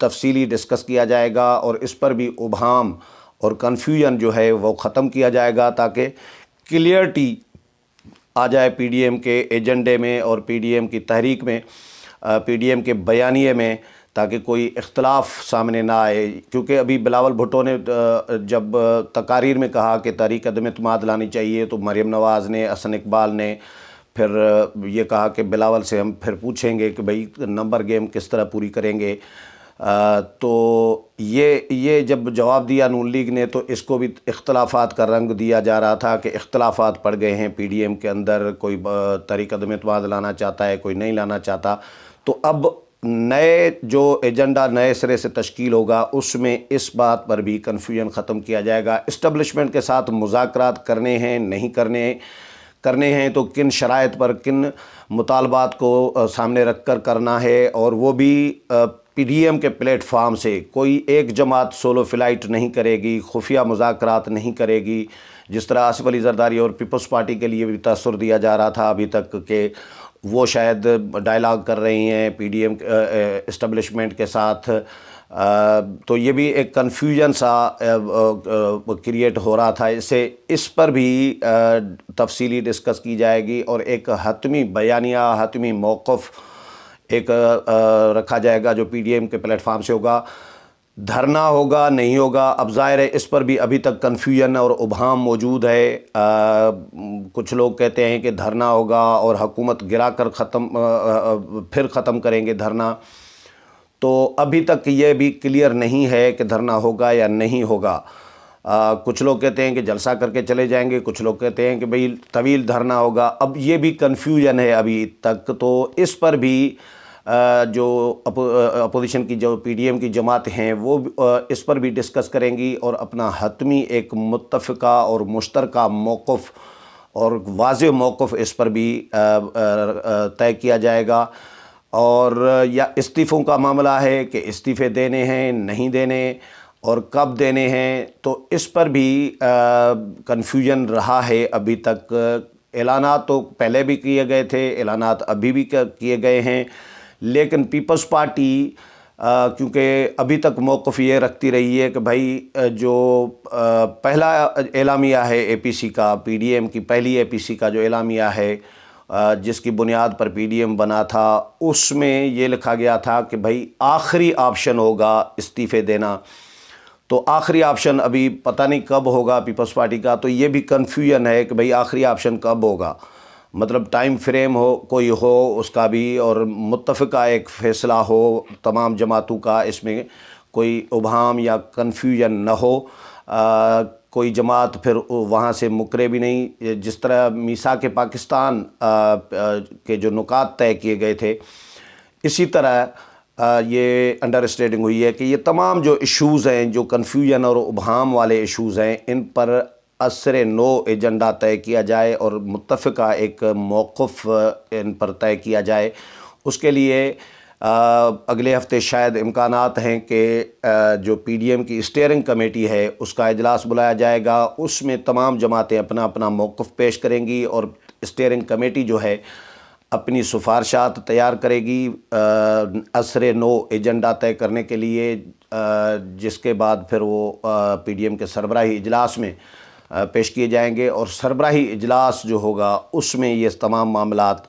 تفصیلی ڈسکس کیا جائے گا اور اس پر بھی ابہام اور کنفیوژن جو ہے وہ ختم کیا جائے گا تاکہ کلیئرٹی آ جائے پی ڈی ایم کے ایجنڈے میں اور پی ڈی ایم کی تحریک میں، پی ڈی ایم کے بیانیے میں، تاکہ کوئی اختلاف سامنے نہ آئے۔ کیونکہ ابھی بلاول بھٹو نے جب تقاریر میں کہا کہ تحریک عدم اعتماد لانی چاہیے، تو مریم نواز نے، حسن اقبال نے پھر یہ کہا کہ بلاول سے ہم پھر پوچھیں گے کہ بھئی نمبر گیم کس طرح پوری کریں گے۔ تو یہ جب جواب دیا نون لیگ نے، تو اس کو بھی اختلافات کا رنگ دیا جا رہا تھا کہ اختلافات پڑ گئے ہیں پی ڈی ایم کے اندر، کوئی تحریک عدم اعتماد لانا چاہتا ہے، کوئی نہیں لانا چاہتا۔ تو اب نئے جو ایجنڈا نئے سرے سے تشکیل ہوگا، اس میں اس بات پر بھی کنفیوژن ختم کیا جائے گا۔ اسٹیبلشمنٹ کے ساتھ مذاکرات کرنے ہیں، نہیں کرنے ہیں تو کن شرائط پر، کن مطالبات کو سامنے رکھ کر کرنا ہے، اور وہ بھی پی ڈی ایم کے پلیٹ فارم سے۔ کوئی ایک جماعت سولو فلائٹ نہیں کرے گی، خفیہ مذاکرات نہیں کرے گی، جس طرح آصف علی زرداری اور پیپلز پارٹی کے لیے بھی تاثر دیا جا رہا تھا ابھی تک کہ وہ شاید ڈائلاگ کر رہی ہیں پی ڈی ایم اسٹیبلشمنٹ کے ساتھ۔ تو یہ بھی ایک کنفیوژن سا کریٹ ہو رہا تھا، اس پر بھی تفصیلی ڈسکس کی جائے گی اور ایک حتمی بیانیہ، حتمی موقف ایک رکھا جائے گا جو پی ڈی ایم کے پلیٹ فارم سے ہوگا۔ دھرنا ہوگا نہیں ہوگا، اب ظاہر ہے اس پر بھی ابھی تک کنفیوژن اور ابہام موجود ہے۔ کچھ لوگ کہتے ہیں کہ دھرنا ہوگا اور حکومت گرا کر پھر ختم کریں گے دھرنا، تو ابھی تک یہ بھی کلیئر نہیں ہے کہ دھرنا ہوگا یا نہیں ہوگا۔ کچھ لوگ کہتے ہیں کہ جلسہ کر کے چلے جائیں گے، کچھ لوگ کہتے ہیں کہ بھئی طویل دھرنا ہوگا۔ اب یہ بھی کنفیوژن ہے ابھی تک، تو اس پر بھی جو اپوزیشن کی جو پی ڈی ایم کی جماعتیں ہیں وہ اس پر بھی ڈسکس کریں گی اور اپنا حتمی ایک متفقہ اور مشترکہ موقف اور واضح موقف اس پر بھی طے کیا جائے گا۔ اور یا استعفوں کا معاملہ ہے کہ استعفے دینے ہیں، نہیں دینے، اور کب دینے ہیں، تو اس پر بھی کنفیوژن رہا ہے ابھی تک۔ اعلانات تو پہلے بھی کیے گئے تھے، اعلانات ابھی بھی کیے گئے ہیں، لیکن پیپلز پارٹی کیونکہ ابھی تک موقف یہ رکھتی رہی ہے کہ بھائی جو پہلا اعلامیہ ہے اے پی سی کا، پی ڈی ایم کی پہلی اے پی سی کا جو اعلامیہ ہے جس کی بنیاد پر پی ڈی ایم بنا تھا، اس میں یہ لکھا گیا تھا کہ بھائی آخری آپشن ہوگا استعفے دینا۔ تو آخری آپشن ابھی پتہ نہیں کب ہوگا پیپلز پارٹی کا، تو یہ بھی کنفیوژن ہے کہ بھئی آخری آپشن کب ہوگا، مطلب ٹائم فریم کوئی ہو اس کا بھی، اور متفقہ ایک فیصلہ ہو تمام جماعتوں کا، اس میں کوئی ابہام یا کنفیوژن نہ ہو، کوئی جماعت پھر وہاں سے مکرے بھی نہیں۔ جس طرح میثاق پاکستان کے جو نکات طے کیے گئے تھے، اسی طرح یہ انڈرسٹینڈنگ ہوئی ہے کہ یہ تمام جو ایشوز ہیں، جو کنفیوژن اور ابہام والے ایشوز ہیں، ان پر اثر نو ایجنڈا طے کیا جائے اور متفقہ ایک موقف ان پر طے کیا جائے۔ اس کے لیے اگلے ہفتے شاید امکانات ہیں کہ جو پی ڈی ایم کی اسٹیئرنگ کمیٹی ہے اس کا اجلاس بلایا جائے گا، اس میں تمام جماعتیں اپنا اپنا موقف پیش کریں گی اور اسٹیئرنگ کمیٹی جو ہے اپنی سفارشات تیار کرے گی اثر نو ایجنڈا طے کرنے کے لیے، جس کے بعد پھر وہ پی ڈی ایم کے سربراہی اجلاس میں پیش کیے جائیں گے، اور سربراہی اجلاس جو ہوگا اس میں یہ تمام معاملات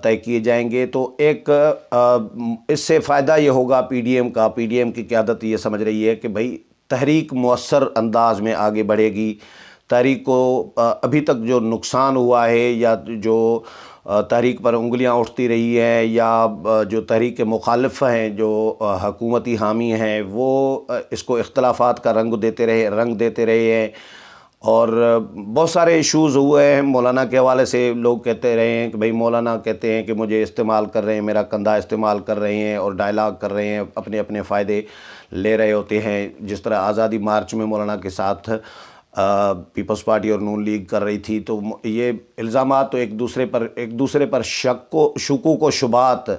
طے کیے جائیں گے۔ تو ایک اس سے فائدہ یہ ہوگا پی ڈی ایم کا، پی ڈی ایم کی قیادت یہ سمجھ رہی ہے کہ بھئی تحریک مؤثر انداز میں آگے بڑھے گی۔ تحریک کو ابھی تک جو نقصان ہوا ہے یا جو تحریک پر انگلیاں اٹھتی رہی ہیں یا جو تحریک کے مخالف ہیں، جو حکومتی حامی ہیں، وہ اس کو اختلافات کا رنگ دیتے رہے ہیں، اور بہت سارے ایشوز ہوئے ہیں۔ مولانا کے حوالے سے لوگ کہتے رہے ہیں کہ بھئی مولانا کہتے ہیں کہ مجھے استعمال کر رہے ہیں، میرا کندھا استعمال کر رہے ہیں اور ڈائلاگ کر رہے ہیں، اپنے اپنے فائدے لے رہے ہوتے ہیں۔ جس طرح آزادی مارچ میں مولانا کے ساتھ پیپلز پارٹی اور نون لیگ کر رہی تھی، تو یہ الزامات تو ایک دوسرے پر شکوک و شبہات،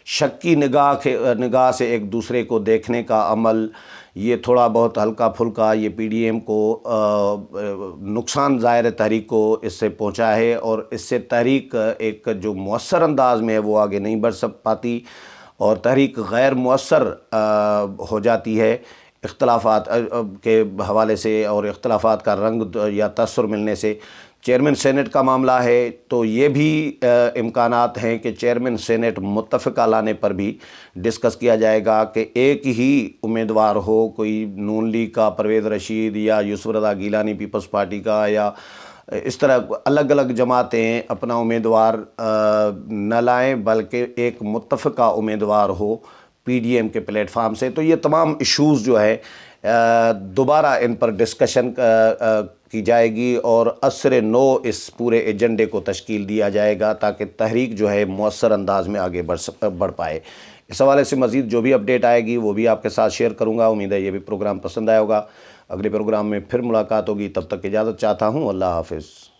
شکی نگاہ سے ایک دوسرے کو دیکھنے کا عمل، یہ تھوڑا بہت ہلکا پھلکا یہ پی ڈی ایم کو نقصان ظاہر تحریک کو اس سے پہنچا ہے، اور اس سے تحریک ایک جو مؤثر انداز میں ہے وہ آگے نہیں بڑھ پاتی، اور تحریک غیر مؤثر ہو جاتی ہے اختلافات کے حوالے سے اور اختلافات کا رنگ یا تاثر ملنے سے۔ چیئرمین سینٹ کا معاملہ ہے تو یہ بھی امکانات ہیں کہ چیئرمین سینٹ متفقہ لانے پر بھی ڈسکس کیا جائے گا کہ ایک ہی امیدوار ہو، کوئی نون لیگ کا پرویز رشید یا یوسف رضا گیلانی پیپلز پارٹی کا، یا اس طرح الگ الگ جماعتیں اپنا امیدوار نہ لائیں بلکہ ایک متفقہ امیدوار ہو پی ڈی ایم کے پلیٹ فارم سے۔ تو یہ تمام ایشوز جو ہے دوبارہ ان پر ڈسکشن کی جائے گی اور عصر نو اس پورے ایجنڈے کو تشکیل دیا جائے گا تاکہ تحریک جو ہے مؤثر انداز میں آگے بڑھ پائے۔ اس حوالے سے مزید جو بھی اپڈیٹ آئے گی وہ بھی آپ کے ساتھ شیئر کروں گا۔ امید ہے یہ بھی پروگرام پسند آیا ہوگا۔ اگلے پروگرام میں پھر ملاقات ہوگی، تب تک اجازت چاہتا ہوں۔ اللہ حافظ۔